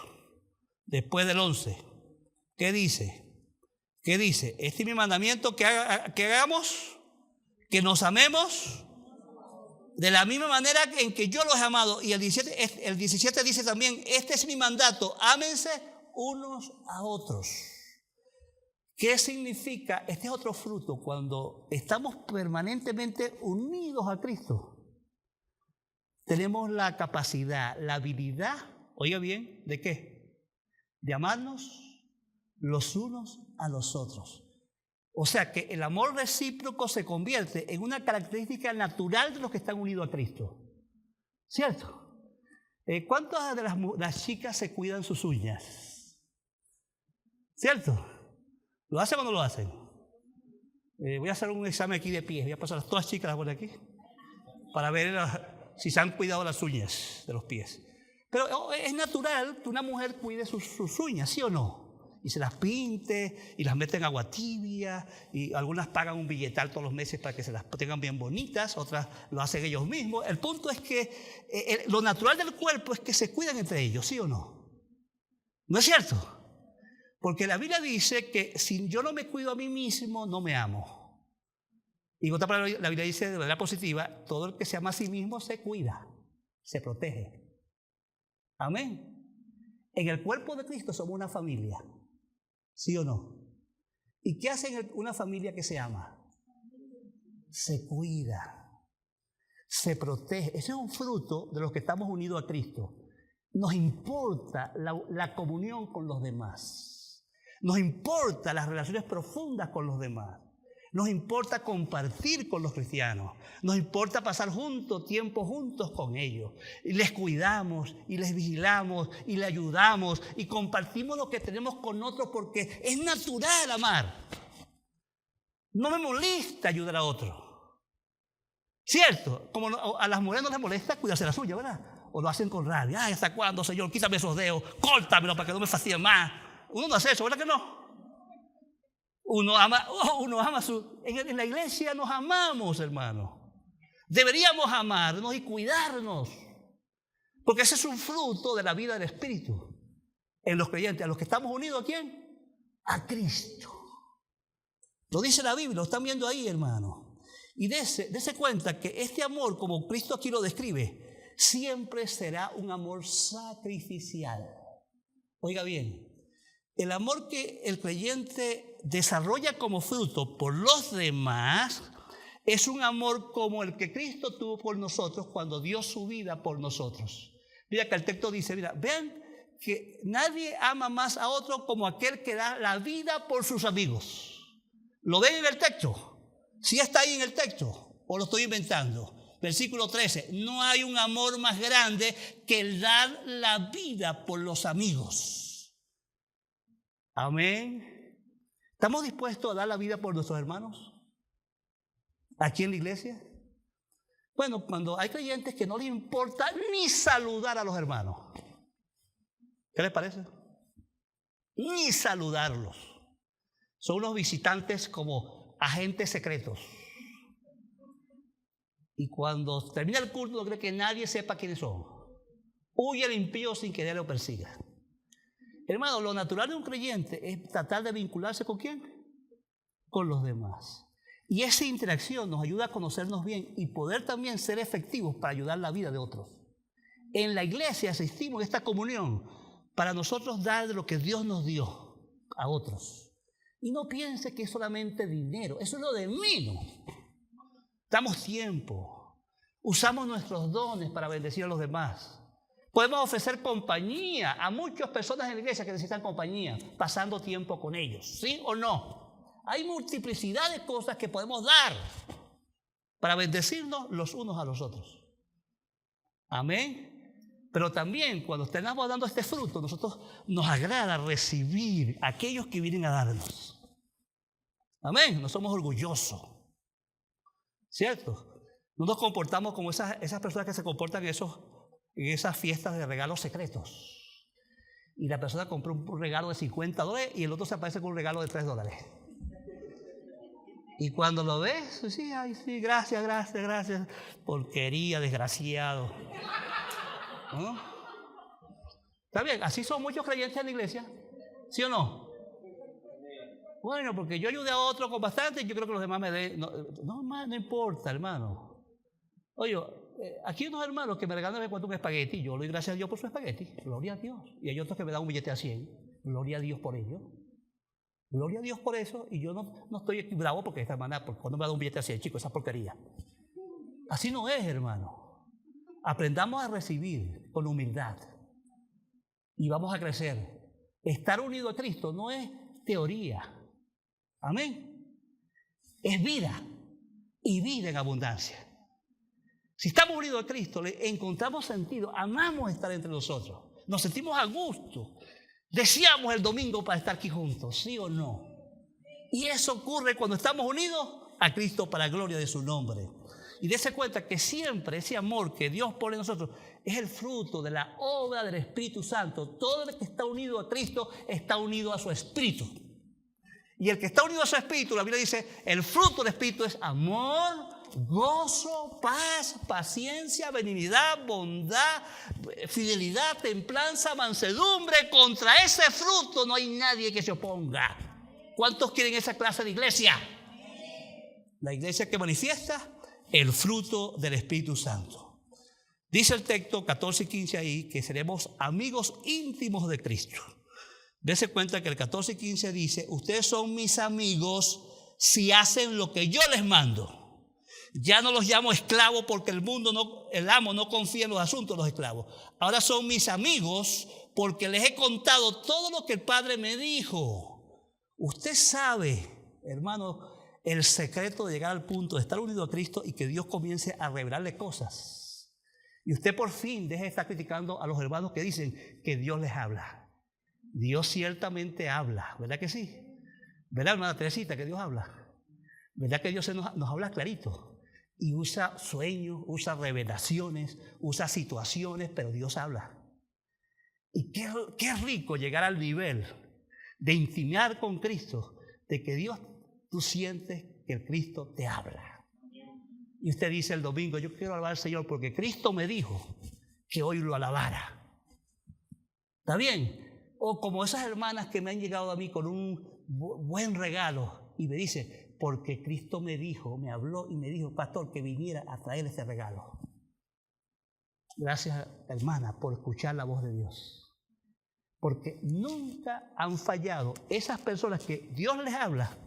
Después del 11. ¿Qué dice? ¿Qué dice? Este es mi mandamiento que hagamos, que nos amemos de la misma manera en que yo los he amado. Y el 17 dice también, este es mi mandato, ámense unos a otros. ¿Qué significa? Este es otro fruto cuando estamos permanentemente unidos a Cristo. Tenemos la capacidad, la habilidad, oiga bien, ¿de qué? De amarnos los unos a los otros. O sea que el amor recíproco se convierte en una característica natural de los que están unidos a Cristo. ¿Cierto? ¿Cuántas de las chicas se cuidan sus uñas? ¿Cierto? ¿Lo hacen o no lo hacen? Voy a hacer un examen aquí de pies. Voy a pasar a todas las chicas por aquí para ver si se han cuidado las uñas de los pies. Pero es natural que una mujer cuide sus uñas, ¿sí o no? Y se las pinte y las mete en agua tibia y algunas pagan un billetal todos los meses para que se las tengan bien bonitas, otras lo hacen ellos mismos. El punto es que lo natural del cuerpo es que se cuidan entre ellos, ¿sí o no? ¿No es cierto? Porque la Biblia dice que si yo no me cuido a mí mismo, no me amo. Y en otra palabra, la Biblia dice de manera positiva, todo el que se ama a sí mismo se cuida, se protege. Amén. En el cuerpo de Cristo somos una familia, ¿sí o no? ¿Y qué hace una familia que se ama? Se cuida, se protege. Ese es un fruto de los que estamos unidos a Cristo. Nos importa la comunión con los demás. Nos importa las relaciones profundas con los demás. Nos importa compartir con los cristianos. Nos importa pasar tiempo juntos con ellos. Y les cuidamos, y les vigilamos, y les ayudamos, y compartimos lo que tenemos con otros porque es natural amar. No me molesta ayudar a otros. ¿Cierto? Como a las mujeres no les molesta cuidarse la suya, ¿verdad? O lo hacen con rabia. Ay, ¿hasta cuándo, Señor? Quítame esos dedos, córtamelo para que no me fastidie más. Uno no hace eso, ¿verdad que no? Uno ama en la iglesia nos amamos, hermano. Deberíamos amarnos y cuidarnos. Porque ese es un fruto de la vida del Espíritu. En los creyentes, a los que estamos unidos, ¿a quién? A Cristo. Lo dice la Biblia, lo están viendo ahí, hermano. Y dése cuenta que este amor, como Cristo aquí lo describe, siempre será un amor sacrificial. Oiga bien, el amor que el creyente desarrolla como fruto por los demás es un amor como el que Cristo tuvo por nosotros cuando dio su vida por nosotros. Mira que el texto dice, mira, vean que nadie ama más a otro como aquel que da la vida por sus amigos. ¿Lo ven en el texto? ¿Sí está ahí en el texto o lo estoy inventando? Versículo 13, no hay un amor más grande que el dar la vida por los amigos. Amén. ¿Estamos dispuestos a dar la vida por nuestros hermanos? ¿Aquí en la iglesia? Bueno, cuando hay creyentes que no les importa ni saludar a los hermanos. ¿Qué les parece? Ni saludarlos. Son unos visitantes como agentes secretos. Y cuando termina el culto no cree que nadie sepa quiénes son. Huye el impío sin que nadie lo persiga. Hermano, lo natural de un creyente es tratar de vincularse ¿con quién? Con los demás. Y esa interacción nos ayuda a conocernos bien y poder también ser efectivos para ayudar la vida de otros. En la iglesia asistimos a esta comunión para nosotros dar de lo que Dios nos dio a otros. Y no piense que es solamente dinero, eso es lo de menos. Damos tiempo, usamos nuestros dones para bendecir a los demás. Podemos ofrecer compañía a muchas personas en la iglesia que necesitan compañía, pasando tiempo con ellos, ¿sí o no? Hay multiplicidad de cosas que podemos dar para bendecirnos los unos a los otros. Amén. Pero también cuando estemos dando este fruto, nosotros nos agrada recibir a aquellos que vienen a darnos. Amén. No somos orgullosos. ¿Cierto? No nos comportamos como esas personas que se comportan en esas fiestas de regalos secretos. Y la persona compró un regalo de $50 y el otro se aparece con un regalo de $3. Y cuando lo ves, sí, ay, sí, gracias. Porquería, desgraciado. ¿No? Está bien, así son muchos creyentes en la iglesia, ¿sí o no? Bueno, porque yo ayudé a otro con bastante y yo creo que los demás me den. No importa, hermano. Oye, aquí hay unos hermanos que me regalan de vez en cuando un espagueti. Yo le doy gracias a Dios por su espagueti. Gloria a Dios. Y hay otros que me dan un billete a 100. Gloria a Dios por ello. Gloria a Dios por eso. Y yo no estoy bravo porque esta hermana, porque cuando me da un billete a 100, chicos, esa porquería. Así no es, hermano. Aprendamos a recibir con humildad y vamos a crecer. Estar unido a Cristo no es teoría. Amén. Es vida y vida en abundancia. Si estamos unidos a Cristo, le encontramos sentido, amamos estar entre nosotros, nos sentimos a gusto, deseamos el domingo para estar aquí juntos, ¿sí o no? Y eso ocurre cuando estamos unidos a Cristo para la gloria de su nombre. Y dése cuenta que siempre ese amor que Dios pone en nosotros es el fruto de la obra del Espíritu Santo. Todo el que está unido a Cristo está unido a su Espíritu. Y el que está unido a su Espíritu, la Biblia dice, el fruto del Espíritu es amor, gozo, paz, paciencia, benignidad, bondad, fidelidad, templanza, mansedumbre. Contra ese fruto no hay nadie que se oponga. ¿Cuántos quieren esa clase de iglesia? La iglesia que manifiesta el fruto del Espíritu Santo. Dice el texto 14 y 15 ahí que seremos amigos íntimos de Cristo. Dése cuenta que el 14 y 15 dice, ustedes son mis amigos si hacen lo que yo les mando. Ya no los llamo esclavos porque el amo no confía en los asuntos de los esclavos. Ahora son mis amigos porque les he contado todo lo que el Padre me dijo. Usted sabe, hermano, el secreto de llegar al punto de estar unido a Cristo y que Dios comience a revelarle cosas. Y usted por fin deje de estar criticando a los hermanos que dicen que Dios les habla. Dios ciertamente habla, ¿verdad que sí? ¿Verdad, hermana Teresita, que Dios habla? ¿Verdad que Dios nos habla clarito? Y usa sueños, usa revelaciones, usa situaciones, pero Dios habla. Y qué rico llegar al nivel de intimar con Cristo, de que Dios, tú sientes que el Cristo te habla. Y usted dice el domingo, yo quiero alabar al Señor porque Cristo me dijo que hoy lo alabara. ¿Está bien? O como esas hermanas que me han llegado a mí con un buen regalo y me dice, porque Cristo me dijo, me habló y me dijo, pastor, que viniera a traer este regalo. Gracias, hermana, por escuchar la voz de Dios. Porque nunca han fallado esas personas que Dios les habla.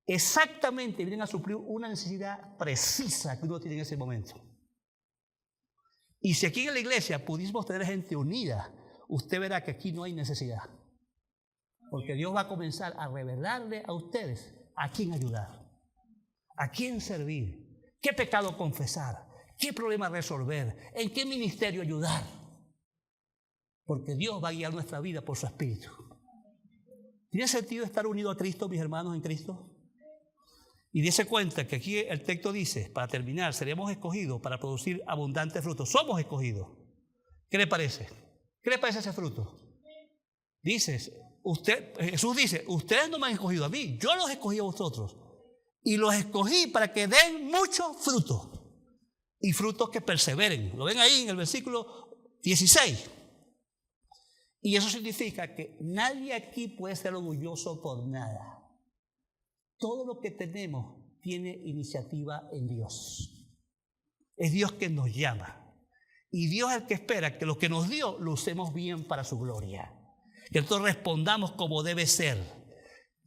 Exactamente vienen a suplir una necesidad precisa que uno tiene en ese momento. Y si aquí en la iglesia pudiésemos tener gente unida, usted verá que aquí no hay necesidad. Porque Dios va a comenzar a revelarle a ustedes a quién ayudar, a quién servir, qué pecado confesar, qué problema resolver, en qué ministerio ayudar. Porque Dios va a guiar nuestra vida por su Espíritu. ¿Tiene sentido estar unido a Cristo, mis hermanos en Cristo? Y dése cuenta que aquí el texto dice, para terminar, seremos escogidos para producir abundantes frutos. Somos escogidos. ¿Qué le parece? ¿Qué le parece ese fruto? Jesús dice, ustedes no me han escogido a mí, yo los escogí a vosotros. Y los escogí para que den muchos frutos. Y frutos que perseveren. Lo ven ahí en el versículo 16. Y eso significa que nadie aquí puede ser orgulloso por nada. Todo lo que tenemos tiene iniciativa en Dios. Es Dios quien nos llama. Y Dios es el que espera que lo que nos dio lo usemos bien para su gloria. Que nosotros respondamos como debe ser.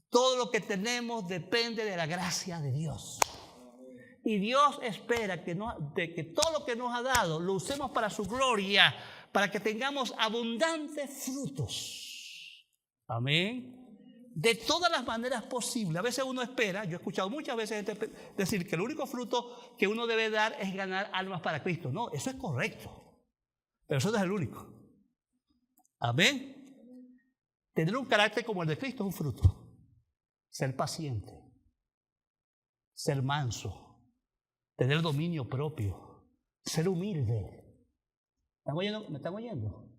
Todo lo que tenemos depende de la gracia de Dios. Y Dios espera que todo lo que nos ha dado lo usemos para su gloria, para que tengamos abundantes frutos. Amén. De todas las maneras posibles. A veces uno espera, yo he escuchado muchas veces gente decir que el único fruto que uno debe dar es ganar almas para Cristo. No, eso es correcto. Pero eso no es el único. Amén. Tener un carácter como el de Cristo es un fruto. Ser paciente. Ser manso. Tener dominio propio. Ser humilde. ¿Me están oyendo?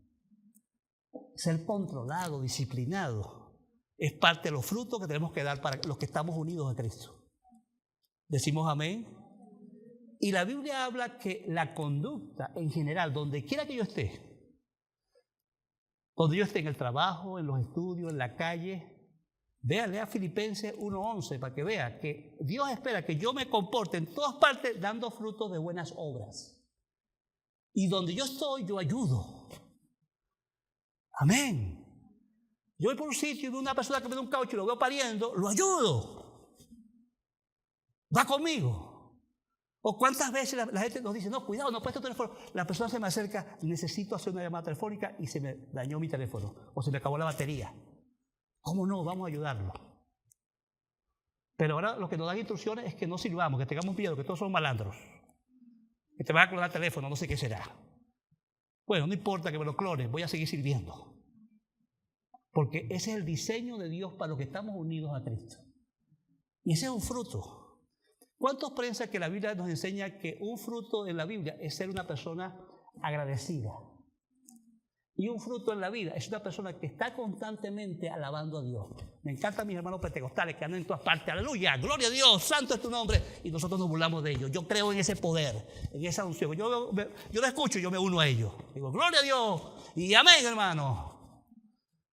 Ser controlado, disciplinado. Es parte de los frutos que tenemos que dar para los que estamos unidos a Cristo. Decimos amén. Y la Biblia habla que la conducta en general, donde quiera que yo esté en el trabajo, en los estudios, en la calle, lea Filipenses 1:11 para que vea que Dios espera que yo me comporte en todas partes dando frutos de buenas obras. Y donde yo estoy, yo ayudo. Amén. Yo voy por un sitio y veo una persona que me da un caucho y lo veo pariendo, lo ayudo. Va conmigo. O cuántas veces la gente nos dice, no, cuidado, no puedes tu teléfono. La persona se me acerca, necesito hacer una llamada telefónica y se me dañó mi teléfono. O se me acabó la batería. ¿Cómo no? Vamos a ayudarlo. Pero ahora lo que nos dan instrucciones es que no sirvamos, que tengamos miedo, que todos son malandros. Que te van a clonar el teléfono, no sé qué será. Bueno, no importa que me lo clones, voy a seguir sirviendo. Porque ese es el diseño de Dios para los que estamos unidos a Cristo. Y ese es un fruto. ¿Cuántos piensan que la Biblia nos enseña que un fruto en la Biblia es ser una persona agradecida? Y un fruto en la vida es una persona que está constantemente alabando a Dios. Me encantan mis hermanos pentecostales que andan en todas partes. Aleluya, gloria a Dios, santo es tu nombre. Y nosotros nos burlamos de ellos. Yo creo en ese poder, en esa unción. Yo lo escucho y yo me uno a ellos. Digo, gloria a Dios y amén, hermano.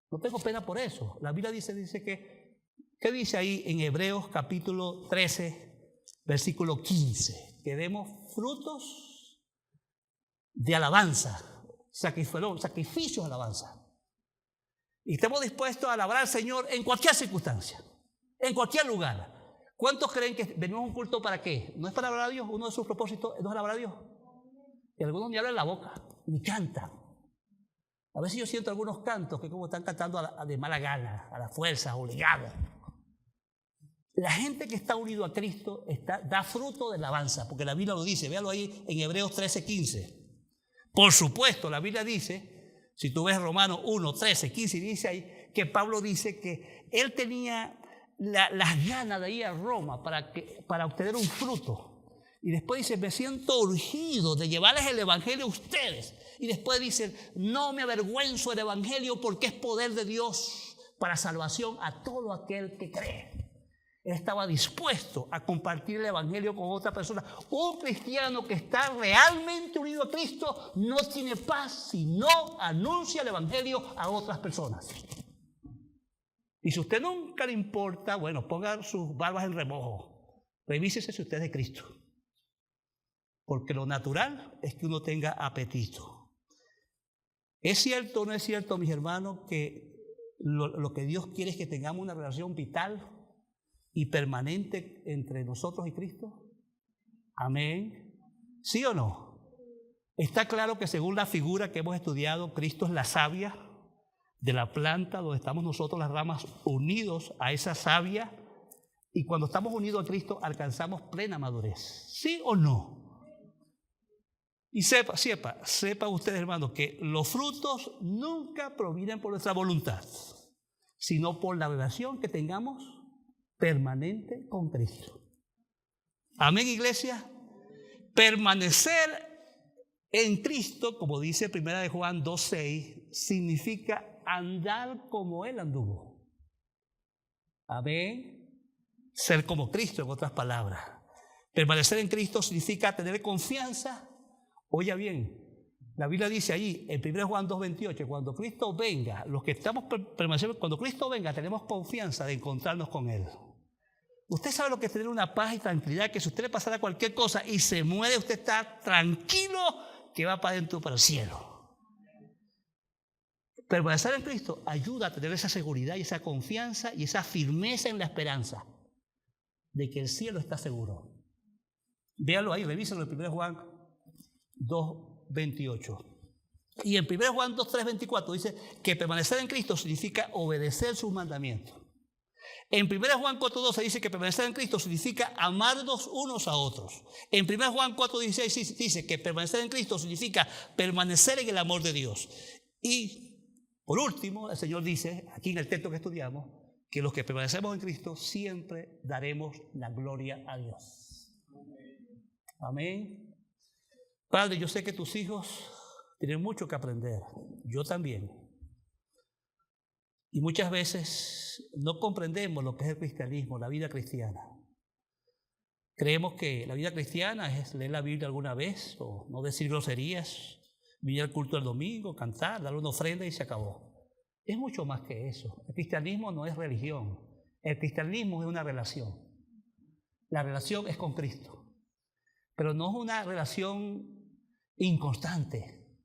No tengo pena por eso. La Biblia dice que, ¿qué dice ahí en Hebreos capítulo 13, versículo 15? Que demos frutos de alabanza. Sacrificios de alabanza. Y estamos dispuestos a alabar al Señor en cualquier circunstancia, en cualquier lugar. ¿Cuántos creen que venimos a un culto para qué? ¿No es para alabar a Dios? Uno de sus propósitos es alabar a Dios. Y algunos ni hablan la boca, ni cantan. A veces yo siento algunos cantos que como están cantando de mala gana, a la fuerza, obligados. La gente que está unido a Cristo da fruto de alabanza, porque la Biblia lo dice, véalo ahí en Hebreos 13:15. Por supuesto, la Biblia dice, si tú ves Romanos 1, 13, 15, dice ahí que Pablo dice que él tenía las ganas de ir a Roma para obtener un fruto. Y después dice, me siento urgido de llevarles el evangelio a ustedes. Y después dice, no me avergüenzo del evangelio porque es poder de Dios para salvación a todo aquel que cree. Él estaba dispuesto a compartir el evangelio con otra persona. Un cristiano que está realmente unido a Cristo no tiene paz si no anuncia el evangelio a otras personas. Y si a usted nunca le importa, bueno, ponga sus barbas en remojo. Revísese si usted es de Cristo. Porque lo natural es que uno tenga apetito. ¿Es cierto o no es cierto, mis hermanos, que lo que Dios quiere es que tengamos una relación vital y permanente entre nosotros y Cristo? Amén. ¿Sí o no? Está claro que según la figura que hemos estudiado, Cristo es la savia de la planta donde estamos nosotros las ramas unidos a esa savia, y cuando estamos unidos a Cristo alcanzamos plena madurez. ¿Sí o no? Y sepa ustedes, hermanos, que los frutos nunca provienen por nuestra voluntad, sino por la relación que tengamos permanente con Cristo. Amén, iglesia. Permanecer en Cristo, como dice 1 Juan 2:6, significa andar como Él anduvo. Amén. Ser como Cristo, en otras palabras. Permanecer en Cristo significa tener confianza. Oiga bien, la Biblia dice allí, en 1 Juan 2:28, cuando Cristo venga, los que estamos permaneciendo, cuando Cristo venga, tenemos confianza de encontrarnos con Él. Usted sabe lo que es tener una paz y tranquilidad, que si a usted le pasara cualquier cosa y se muere, usted está tranquilo que va para adentro, para el cielo. Permanecer en Cristo ayuda a tener esa seguridad y esa confianza y esa firmeza en la esperanza de que el cielo está seguro. Véalo ahí, revísenlo en 1 Juan 2:28. Y en 1 Juan 2:3-24 dice que permanecer en Cristo significa obedecer sus mandamientos. En 1 Juan 4:12 dice que permanecer en Cristo significa amarnos unos a otros. En 1 Juan 4:16 dice que permanecer en Cristo significa permanecer en el amor de Dios. Y por último, el Señor dice, aquí en el texto que estudiamos, que los que permanecemos en Cristo siempre daremos la gloria a Dios. Amén. Padre, yo sé que tus hijos tienen mucho que aprender. Yo también. Y muchas veces no comprendemos lo que es el cristianismo, la vida cristiana. Creemos que la vida cristiana es leer la Biblia alguna vez, o no decir groserías, venir al culto el domingo, cantar, dar una ofrenda y se acabó. Es mucho más que eso. El cristianismo no es religión. El cristianismo es una relación. La relación es con Cristo. Pero no es una relación inconstante.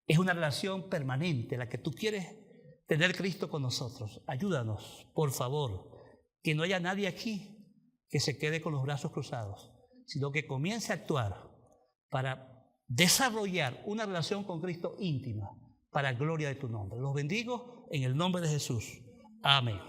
Es una relación permanente, la que tú quieres tener Cristo con nosotros. Ayúdanos, por favor, que no haya nadie aquí que se quede con los brazos cruzados, sino que comience a actuar para desarrollar una relación con Cristo íntima, para gloria de tu nombre. Los bendigo en el nombre de Jesús. Amén.